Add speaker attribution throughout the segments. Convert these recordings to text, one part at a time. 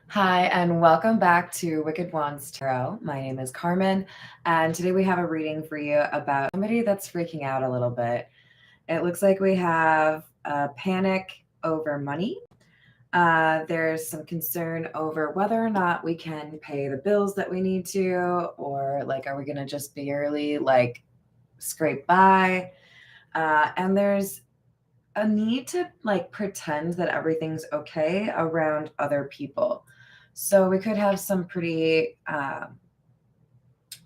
Speaker 1: Hi, and welcome back to Wicked Wands Tarot. My name is Carmen, and today we have a reading for you about somebody that's freaking out a little bit. It looks like we have a panic over money. There's some concern over whether or not we can pay the bills that we need to, or are we going to just barely scrape by? And there's a need to pretend that everything's okay around other people. So we could have some pretty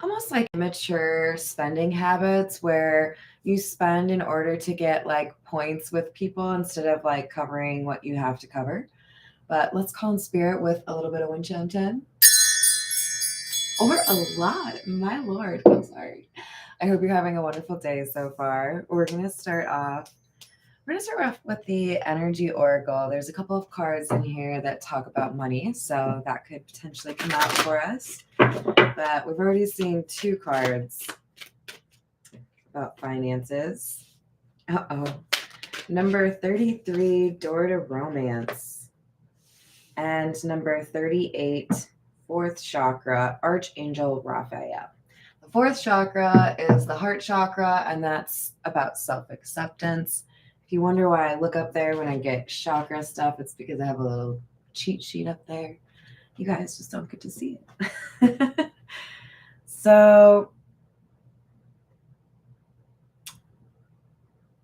Speaker 1: almost like immature spending habits where you spend in order to get points with people instead of covering what you have to cover. But let's call in spirit with a little bit of wind chime chime. Or a lot. My lord. I'm sorry. I hope you're having a wonderful day so far. We're going to start off with the energy oracle. There's a couple of cards in here that talk about money, so that could potentially come out for us. But we've already seen two cards about finances. Number 33, Door to Romance. And number 38, fourth chakra, Archangel Raphael. The fourth chakra is the heart chakra, and that's about self-acceptance. If you wonder why I look up there when I get chakra stuff, it's because I have a little cheat sheet up there. You guys just don't get to see it. So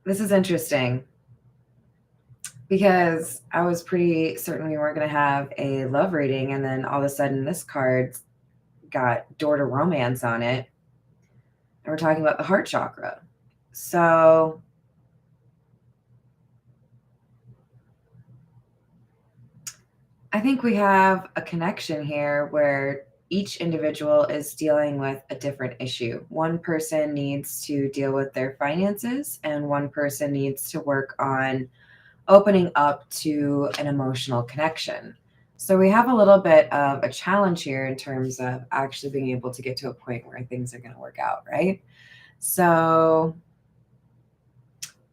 Speaker 1: this is interesting because I was pretty certain we weren't going to have a love reading, and then all of a sudden this card got Door to Romance on it, and we're talking about the heart chakra. So I think we have a connection here where each individual is dealing with a different issue. One person needs to deal with their finances, and one person needs to work on opening up to an emotional connection. So we have a little bit of a challenge here in terms of actually being able to get to a point where things are going to work out, right? So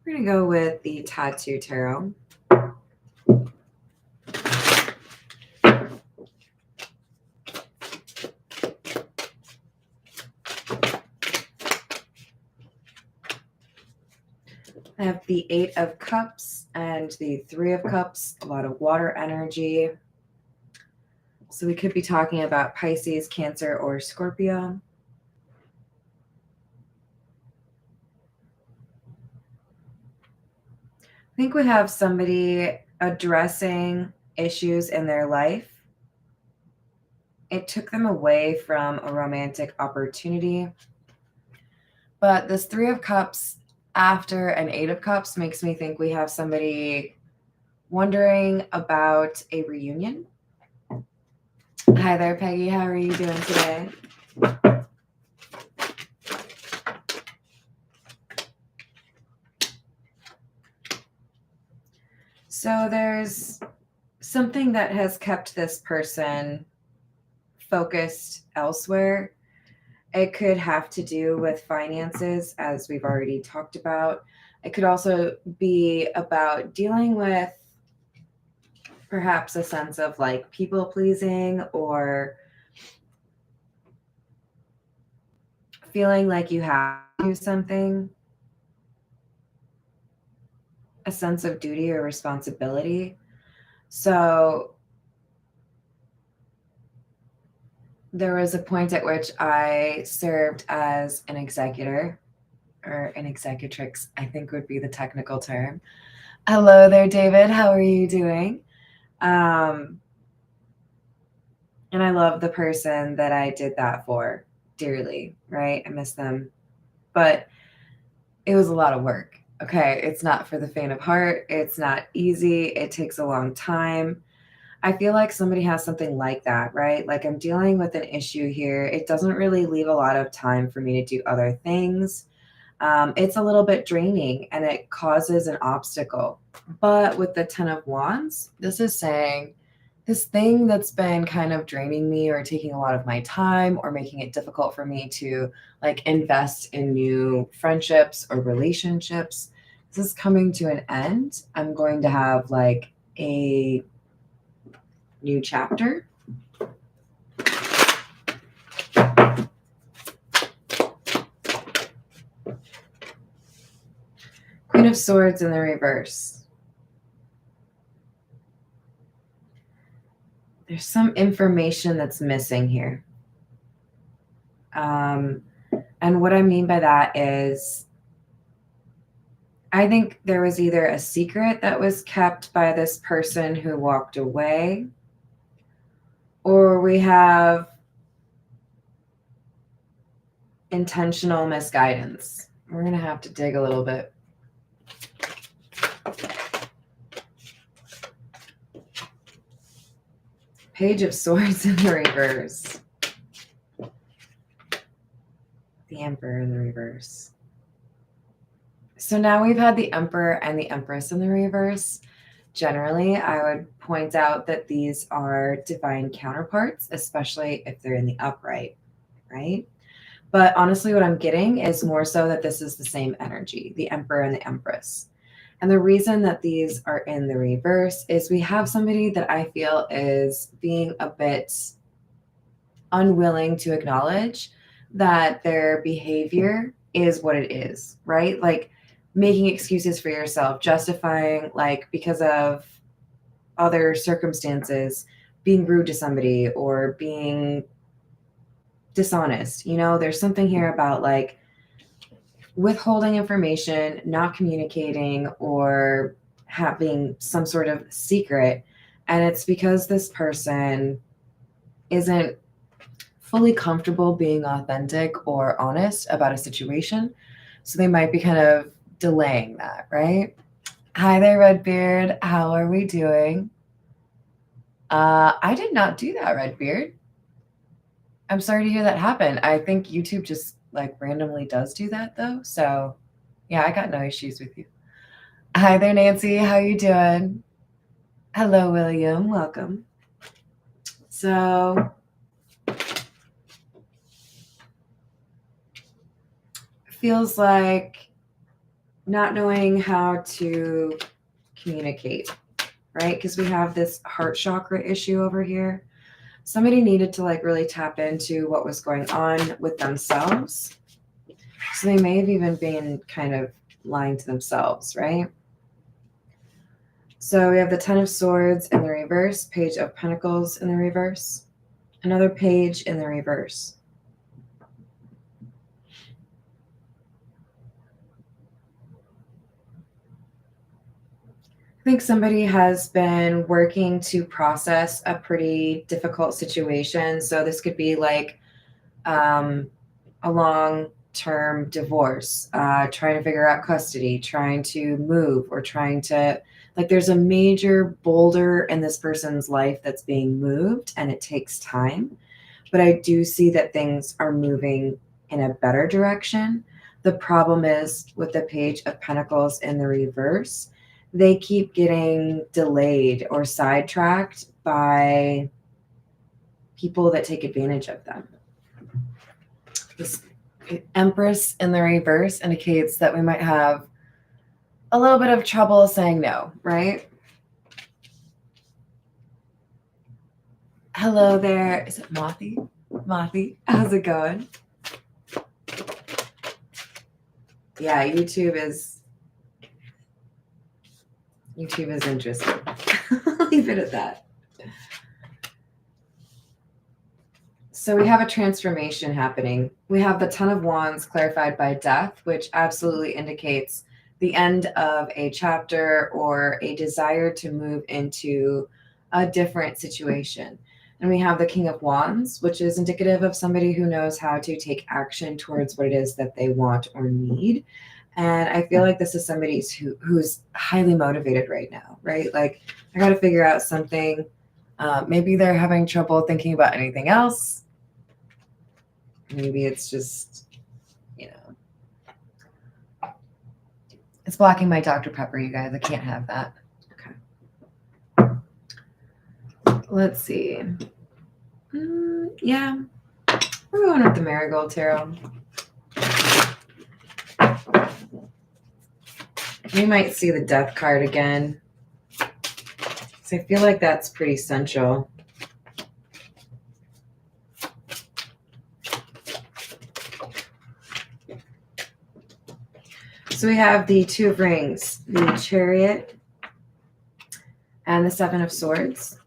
Speaker 1: we're going to go with the Tattoo Tarot. I have the Eight of Cups and the Three of Cups, a lot of water energy. So we could be talking about Pisces, Cancer, or Scorpio. I think we have somebody addressing issues in their life. It took them away from a romantic opportunity. But this Three of Cups after an Eight of Cups makes me think we have somebody wondering about a reunion. Hi there, Peggy. How are you doing today? So there's something that has kept this person focused elsewhere. It could have to do with finances, as we've already talked about. It could also be about dealing with perhaps a sense of people pleasing, or feeling like you have to do something, a sense of duty or responsibility. So there was a point at which I served as an executor, or an executrix, I think would be the technical term. Hello there, David. How are you doing? And I love the person that I did that for dearly, right? I miss them. But it was a lot of work. Okay. It's not for the faint of heart. It's not easy. It takes a long time. I feel like somebody has something like that, right? Like I'm dealing with an issue here. It doesn't really leave a lot of time for me to do other things. It's a little bit draining and it causes an obstacle. But with the Ten of Wands, this is saying this thing that's been kind of draining me or taking a lot of my time or making it difficult for me to invest in new friendships or relationships, this is coming to an end. I'm going to have a new chapter. of Swords in the reverse. There's some information that's missing here. And what I mean by that is, I think there was either a secret that was kept by this person who walked away, or we have intentional misguidance. We're going to have to dig a little bit. Page of Swords in the reverse. The Emperor in the reverse. So now we've had the Emperor and the Empress in the reverse. Generally, I would point out that these are divine counterparts, especially if they're in the upright, right? But honestly, what I'm getting is more so that this is the same energy, the Emperor and the Empress. And the reason that these are in the reverse is we have somebody that I feel is being a bit unwilling to acknowledge that their behavior is what it is, right? Like making excuses for yourself, justifying, like, because of other circumstances, being rude to somebody or being dishonest. You know, there's something here about like withholding information, not communicating, or having some sort of secret. And it's because this person isn't fully comfortable being authentic or honest about a situation. So they might be kind of delaying that, right? Hi there, Redbeard. How are we doing? I did not do that, Redbeard. I'm sorry to hear that happen. I think YouTube just like randomly does do that though. So yeah, I got no issues with you. Hi there, Nancy. How you doing? Hello, William. Welcome. So feels like not knowing how to communicate, right? Because we have this heart chakra issue over here. Somebody needed to like really tap into what was going on with themselves. So they may have even been kind of lying to themselves, right? So we have the Ten of Swords in the reverse, Page of Pentacles in the reverse, another page in the reverse. I think somebody has been working to process a pretty difficult situation. So this could be like a long-term divorce, trying to figure out custody, trying to move, or trying to, like, there's a major boulder in this person's life that's being moved, and it takes time. But I do see that things are moving in a better direction. The problem is with the Page of Pentacles in the reverse, they keep getting delayed or sidetracked by people that take advantage of them. This Empress in the reverse indicates that we might have a little bit of trouble saying no, right? Hello there. Is it Mothy? Mothy, how's it going? Yeah, YouTube is interesting. I'll leave it at that. So we have a transformation happening. We have the Ten of Wands clarified by Death, which absolutely indicates the end of a chapter or a desire to move into a different situation. And we have the King of Wands, which is indicative of somebody who knows how to take action towards what it is that they want or need. And I feel like this is somebody who's highly motivated right now, right? Like, I got to figure out something. Maybe they're having trouble thinking about anything else. Maybe it's just, you know, it's blocking my Dr. Pepper, you guys. I can't have that. Okay. Let's see. Yeah, we're going with the Marigold Tarot. We might see the Death card again. So I feel like that's pretty central. So we have the Two of Rings, the Chariot, and the Seven of Swords.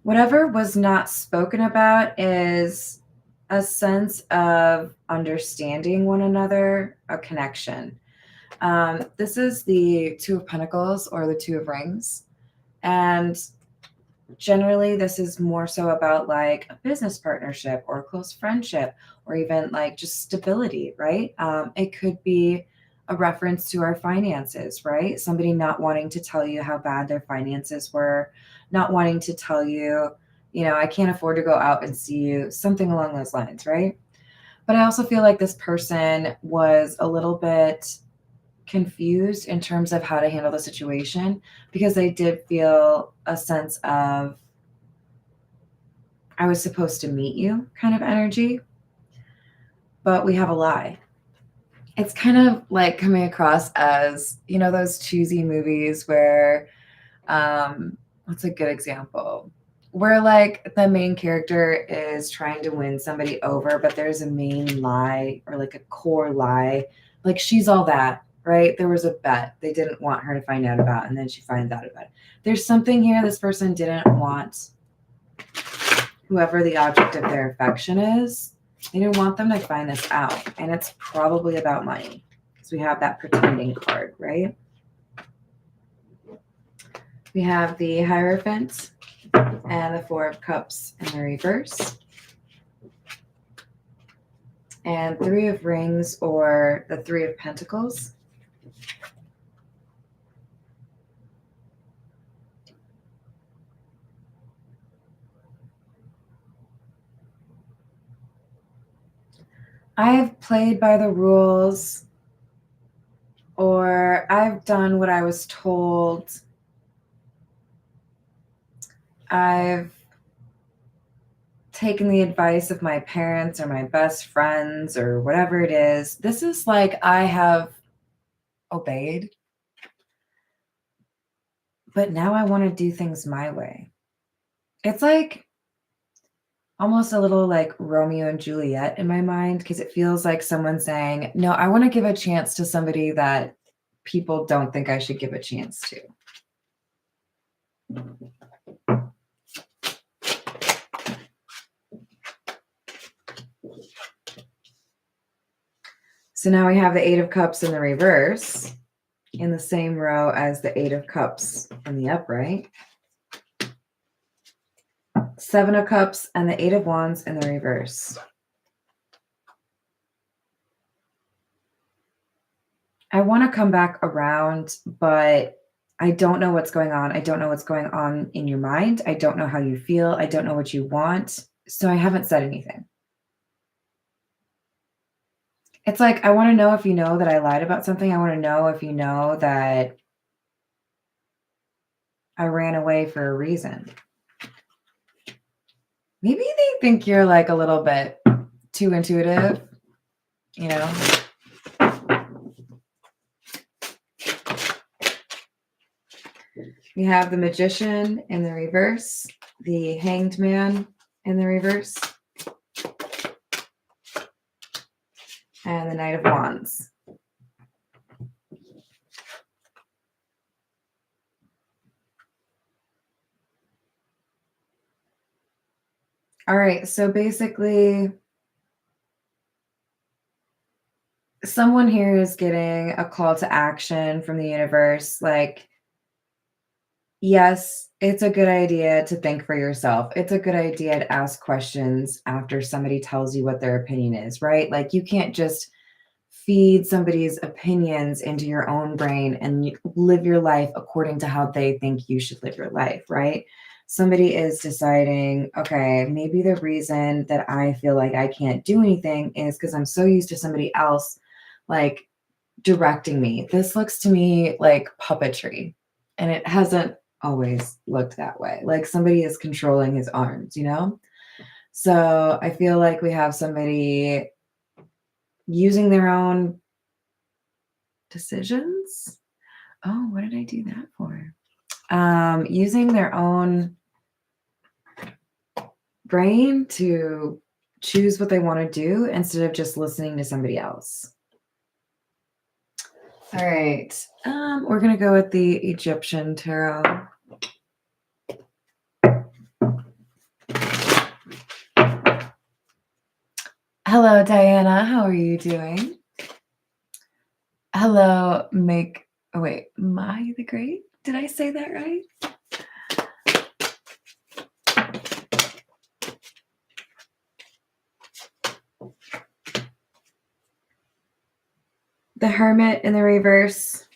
Speaker 1: Whatever was not spoken about is a sense of understanding one another, a connection. This is the Two of Pentacles or the Two of Rings. And generally, this is more so about like a business partnership or a close friendship or even like just stability, right? It could be a reference to our finances, right? Somebody not wanting to tell you how bad their finances were, not wanting to tell you, I can't afford to go out and see you, something along those lines, right? But I also feel like this person was a little bit confused in terms of how to handle the situation because they did feel a sense of, I was supposed to meet you kind of energy, but we have a lie. It's kind of like coming across as, those cheesy movies where, what's a good example? Where like the main character is trying to win somebody over, but there's a main lie or like a core lie. Like she's all that, right? There was a bet they didn't want her to find out about, and then she finds out about it. There's something here this person didn't want whoever the object of their affection is. They didn't want them to find this out. And it's probably about money because we have that pretending card, right? We have the Hierophant and the Four of Cups in the reverse. And Three of Rings or the Three of Pentacles. I've played by the rules, or I've done what I was told. I've taken the advice of my parents or my best friends or whatever it is. This is like I have obeyed, but now I want to do things my way. It's like almost a little like Romeo and Juliet in my mind because it feels like someone saying, no, I want to give a chance to somebody that people don't think I should give a chance to. So now we have the Eight of Cups in the reverse in the same row as the Eight of Cups in the upright. Seven of Cups and the Eight of Wands in the reverse. I want to come back around, but I don't know what's going on. I don't know what's going on in your mind. I don't know how you feel. I don't know what you want. So I haven't said anything. It's like, I want to know if you know that I lied about something. I want to know if you know that I ran away for a reason. Maybe they think you're like a little bit too intuitive, We have the Magician in the reverse, the Hanged Man in the reverse, and the Knight of Wands. All right, so basically, someone here is getting a call to action from the universe. Like, yes, it's a good idea to think for yourself. It's a good idea to ask questions after somebody tells you what their opinion is, right? Like, you can't just feed somebody's opinions into your own brain and live your life according to how they think you should live your life, right? Somebody is deciding, okay, maybe the reason that I feel like I can't do anything is because I'm so used to somebody else like directing me. This looks to me like puppetry, and it hasn't always looked that way. Like somebody is controlling his arms, So I feel like we have somebody using their own decisions. Oh, what did I do that for? Using their own brain to choose what they want to do instead of just listening to somebody else. All right. We're going to go with the Egyptian tarot. Hello, Diana. How are you doing? Hello, Mai the Great. Did I say that right? The Hermit in the reverse.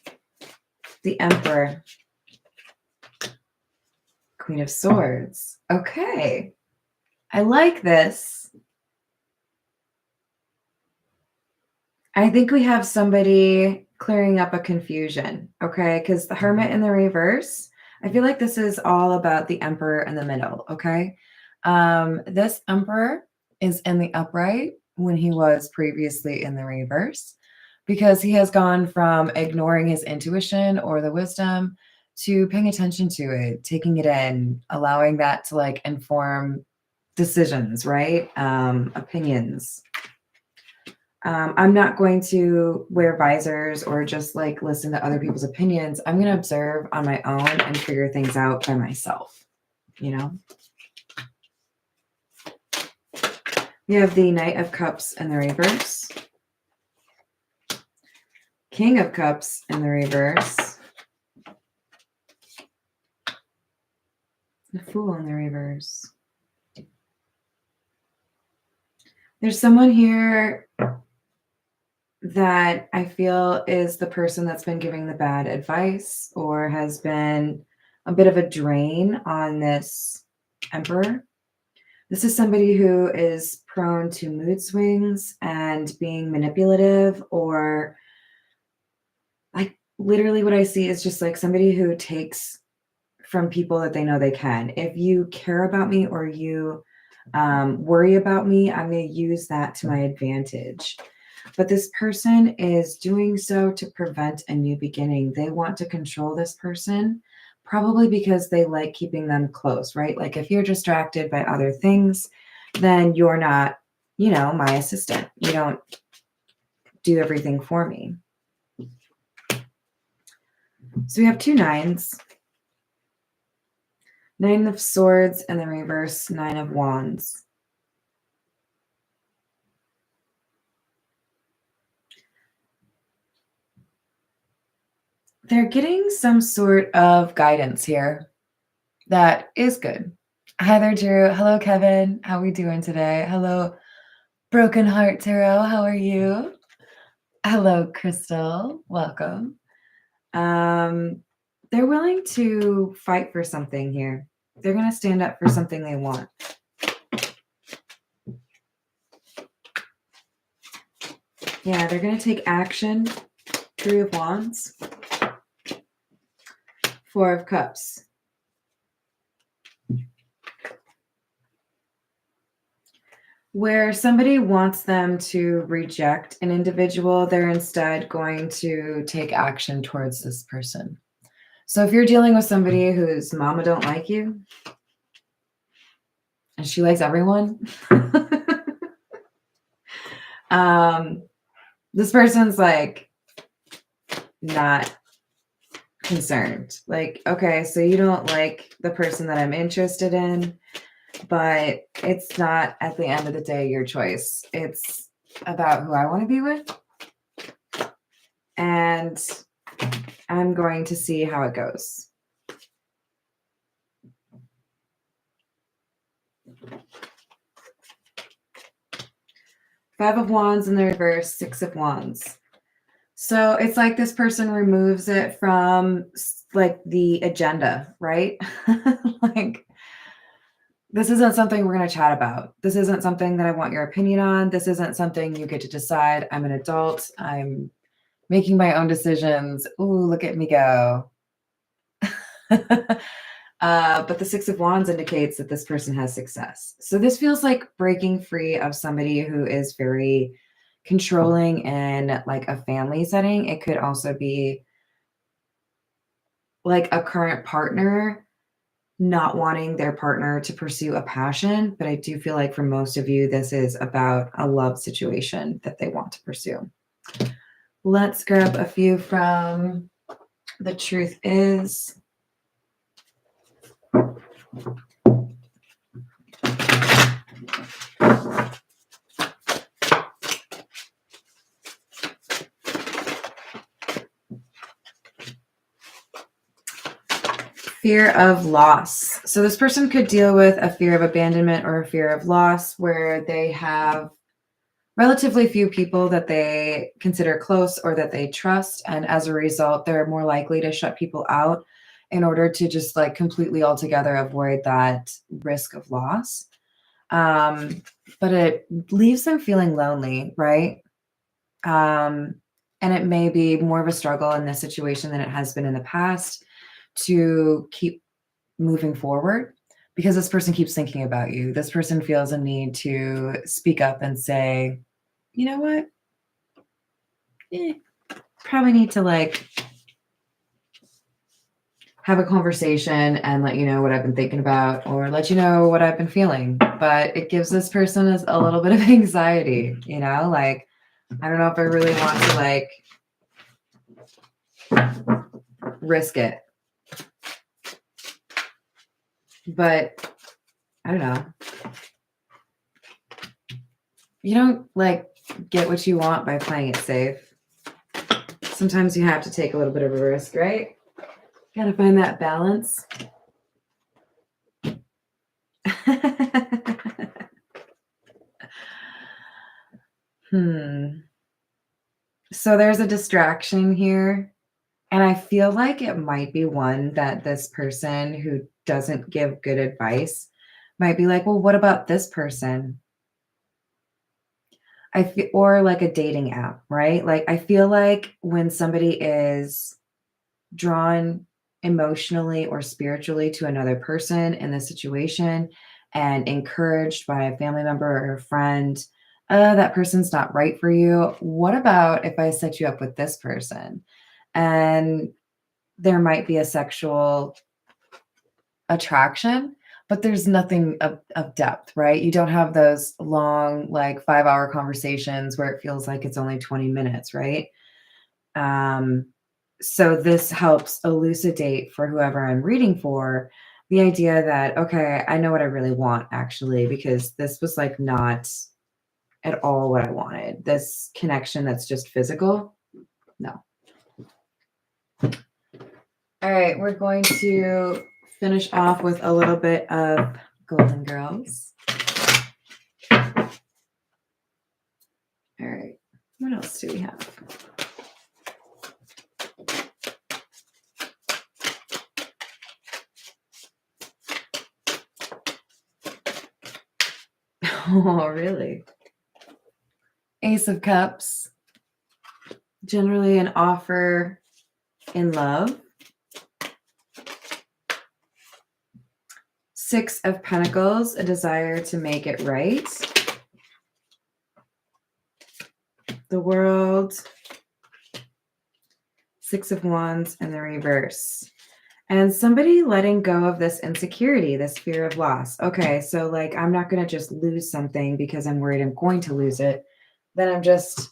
Speaker 1: The Emperor. Queen of Swords. Okay. I like this. I think we have somebody clearing up a confusion, okay? Because the Hermit in the reverse, I feel like this is all about the Emperor in the middle, okay? This Emperor is in the upright when he was previously in the reverse because he has gone from ignoring his intuition or the wisdom to paying attention to it, taking it in, allowing that to like inform decisions, right? Opinions. I'm not going to wear visors or just like listen to other people's opinions. I'm going to observe on my own and figure things out by myself, you know? We have the Knight of Cups in the reverse. King of Cups in the reverse. The Fool in the reverse. There's someone here that I feel is the person that's been giving the bad advice or has been a bit of a drain on this Emperor. This is somebody who is prone to mood swings and being manipulative, or like literally what I see is just like somebody who takes from people that they know they can. If you care about me or you worry about me, I'm going to use that to my advantage. But this person is doing so to prevent a new beginning. They want to control this person, probably because they like keeping them close, right? Like if you're distracted by other things, then you're not, you know, my assistant. You don't do everything for me. So we have two nines. 9 of Swords in the reverse, 9 of Wands. They're getting some sort of guidance here that is good. Hi there, Drew. Hello, Kevin. How are we doing today? Hello, Broken Heart Tarot. How are you? Hello, Crystal. Welcome. They're willing to fight for something here. They're going to stand up for something they want. Yeah, they're going to take action. 3 of Wands. 4 of Cups. Where somebody wants them to reject an individual, they're instead going to take action towards this person. So if you're dealing with somebody whose mama don't like you, and she likes everyone, this person's like not concerned. Like, okay, so you don't like the person that I'm interested in, but it's not at the end of the day your choice. It's about who I want to be with. And I'm going to see how it goes. Five of Wands in the reverse, 6 of Wands. So it's like this person removes it from like the agenda, right? Like, this isn't something we're going to chat about. This isn't something that I want your opinion on. This isn't something you get to decide. I'm an adult. I'm making my own decisions. Ooh, look at me go. But the 6 of Wands indicates that this person has success. So this feels like breaking free of somebody who is very controlling in like a family setting. It could also be like a current partner not wanting their partner to pursue a passion, but I do feel like for most of you, this is about a love situation that they want to pursue. Let's grab a few from The Truth Is. Fear of loss. So this person could deal with a fear of abandonment or a fear of loss where they have relatively few people that they consider close or that they trust. And as a result, they're more likely to shut people out in order to just like completely altogether avoid that risk of loss. But it leaves them feeling lonely, right? And it may be more of a struggle in this situation than it has been in the past to keep moving forward because this person keeps thinking about you. This person feels a need to speak up and say, you know what? Probably need to like have a conversation and let you know what I've been thinking about or let you know what I've been feeling. But it gives this person a little bit of anxiety, you know, like, I don't know if I really want to like risk it. But I don't know. You don't like get what you want by playing it safe. Sometimes you have to take a little bit of a risk, right? Gotta find that balance. So there's a distraction here. And I feel like it might be one that this person who doesn't give good advice might be like, well, what about this person? I feel, or like a dating app, right? Like I feel like when somebody is drawn emotionally or spiritually to another person in this situation and encouraged by a family member or a friend, that person's not right for you. What about if I set you up with this person? And there might be a sexual attraction, but there's nothing of depth, right? You don't have those long, like 5-hour conversations where it feels like it's only 20 minutes, right? So this helps elucidate for whoever I'm reading for the idea that, okay, I know what I really want actually, because this was like not at all what I wanted. This connection that's just physical, no. All right, we're going to finish off with a little bit of Golden Girls. All right, what else do we have? Oh, really? Ace of Cups. Generally an offer in love. Six of Pentacles, a desire to make it right. The World. Six of Wands in the reverse. And somebody letting go of this insecurity, this fear of loss. Okay, so like I'm not going to just lose something because I'm worried I'm going to lose it. Then I'm just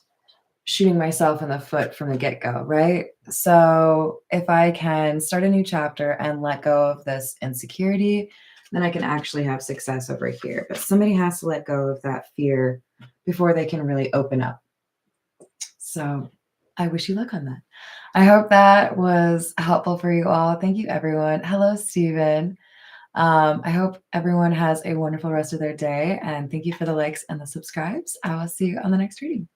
Speaker 1: shooting myself in the foot from the get-go, right? So if I can start a new chapter and let go of this insecurity, then I can actually have success over here. But somebody has to let go of that fear before they can really open up. So I wish you luck on that. I hope that was helpful for you all. Thank you, everyone. Hello, Stephen. I hope everyone has a wonderful rest of their day. And thank you for the likes and the subscribes. I will see you on the next reading.